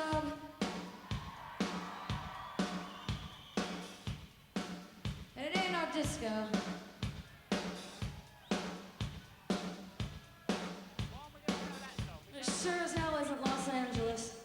club. And it ain't no disco. It sure as hell isn't Los Angeles.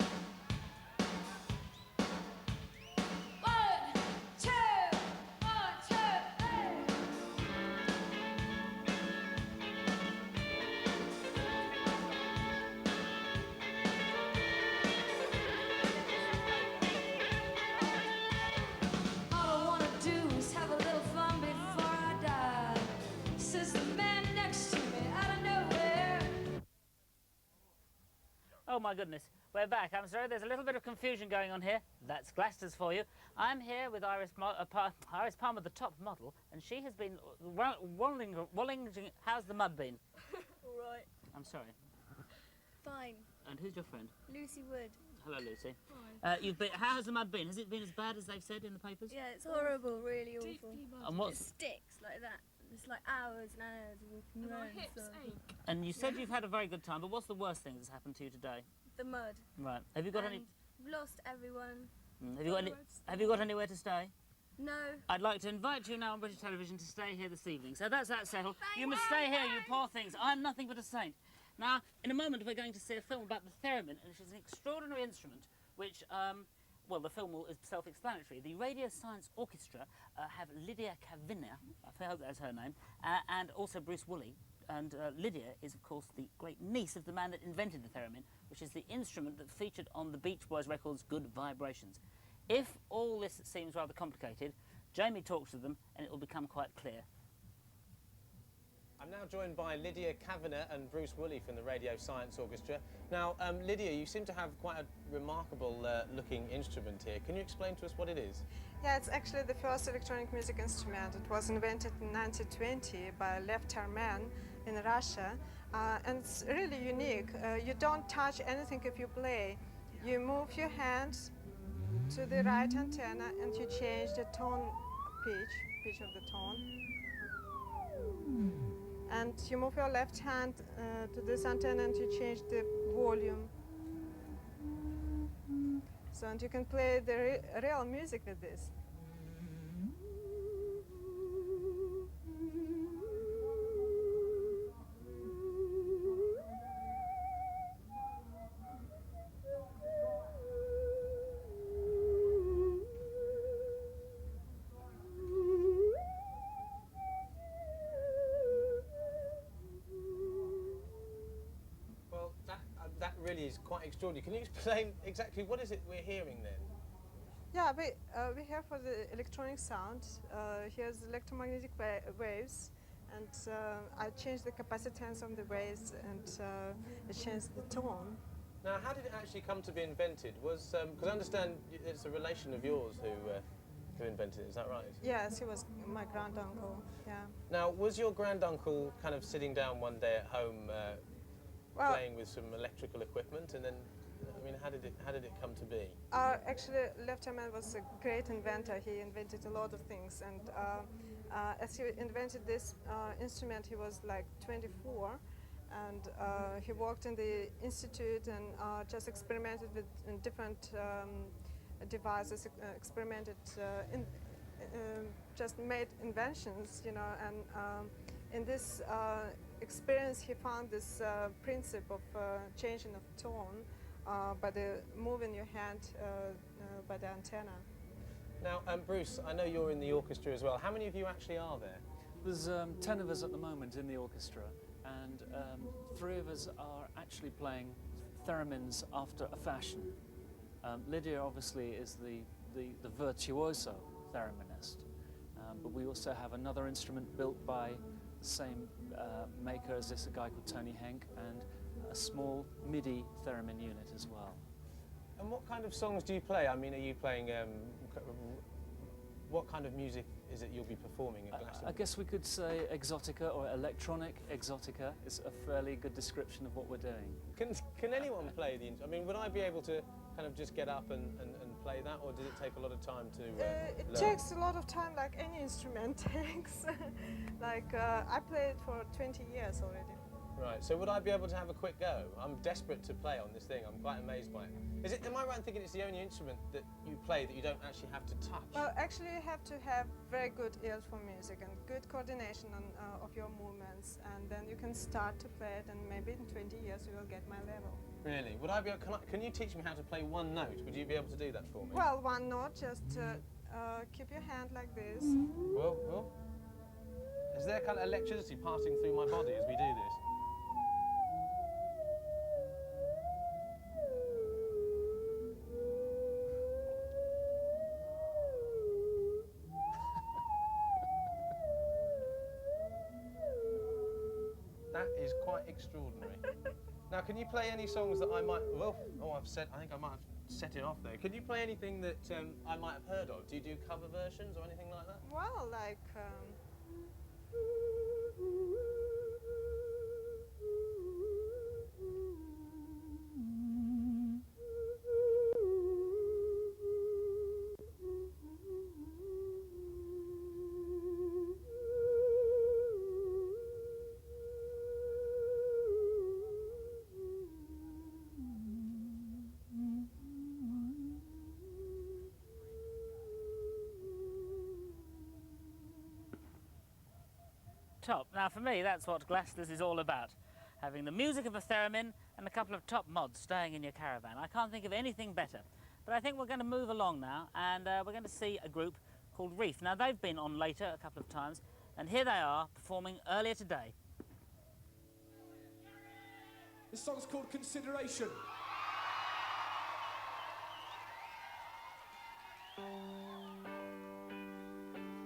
Oh my goodness, we're back. I'm sorry, there's a little bit of confusion going on here. That's Glaston's for you. I'm here with Iris Palmer, the top model, and she has been walling. How's the mud been? All right. I'm sorry. Fine. And who's your friend? Lucy Wood. Hello, Lucy. Hi. How has the mud been? Has it been as bad as they've said in the papers? Yeah, it's horrible, really awful. And what? It sticks like that. It's like hours and hours of walking around. My hips ache. And you said you've had a very good time, but what's the worst thing that's happened to you today? The mud. Right. Have you got any? We've lost everyone. Have you got anywhere to stay? No. I'd like to invite you now on British television to stay here this evening. So that's that settled. You must stay here, you poor things. I'm nothing but a saint. Now, in a moment, we're going to see a film about the theremin, and which is an extraordinary instrument, which, well, the film is self-explanatory. The Radio Science Orchestra have Lydia Kavina, I hope that's her name, and also Bruce Woolley. And Lydia is, of course, the great niece of the man that invented the theremin, which is the instrument that featured on the Beach Boys record's Good Vibrations. If all this seems rather complicated, Jamie talks to them and it will become quite clear. I'm now joined by Lydia Kavina and Bruce Woolley from the Radio Science Orchestra. Now, Lydia, you seem to have quite a remarkable looking instrument here. Can you explain to us what it is? Yeah, it's actually the first electronic music instrument. It was invented in 1920 by a left-hand man in Russia, and it's really unique. You don't touch anything if you play. You move your hands to the right antenna and you change the tone pitch of the tone. And you move your left hand to this antenna and you change the volume. So, and you can play the real music with this. That really is quite extraordinary. Can you explain exactly what is it we're hearing then? Yeah, we hear for the electronic sound. Here's electromagnetic waves, and I changed the capacitance of the waves, and it changed the tone. Now, how did it actually come to be invented? Was because I understand it's a relation of yours who invented it. Is that right? Yes, he was my granduncle. Yeah. Now, was your granduncle kind of sitting down one day at home? Playing with some electrical equipment, and then, I mean, how did it come to be? Actually, Left-hand man was a great inventor. He invented a lot of things, and as he invented this instrument, he was like 24, and he worked in the institute and just experimented with different devices, experimented just made inventions, you know, and in this experience he found this principle of changing of tone by the moving your hand by the antenna. Now, Bruce, I know you're in the orchestra as well. How many of you actually are there? There's 10 of us at the moment in the orchestra, and 3 of us are actually playing theremins after a fashion. Lydia obviously is the virtuoso thereminist, but we also have another instrument built by the same maker as this, a guy called Tony Henk, and a small MIDI theremin unit as well. And what kind of songs do you play? I mean, are you playing, what kind of music is it you'll be performing at Glastonbury? I guess we could say exotica, or electronic exotica is a fairly good description of what we're doing. Can anyone play the instrument? I mean, would I be able to kind of just get up and play that, or does it take a lot of time to It learn? takes a lot of time, like any instrument takes. Like, I played for 20 years already. Right, so would I be able to have a quick go? I'm desperate to play on this thing. I'm quite amazed by it. Is it, am I right in thinking it's the only instrument that you play that you don't actually have to touch? Well, actually, you have to have very good ears for music and good coordination of your movements, and then you can start to play it, and maybe in 20 years you will get my level. Really? Would I be able, can you teach me how to play one note? Would you be able to do that for me? Well, one note, just keep your hand like this. Well, well. Is there kind of electricity passing through my body as we do this? That is quite extraordinary. Now, can you play any songs that I might... Well, oh, I think I might have set it off there. Can you play anything that I might have heard of? Do you do cover versions or anything like that? Well, like... Top. Now for me, that's what Glastonbury is all about. Having the music of a theremin and a couple of top mods staying in your caravan. I can't think of anything better. But I think we're going to move along now, and we're going to see a group called Reef. Now they've been on later a couple of times, and here they are performing earlier today. This song's called Consideration.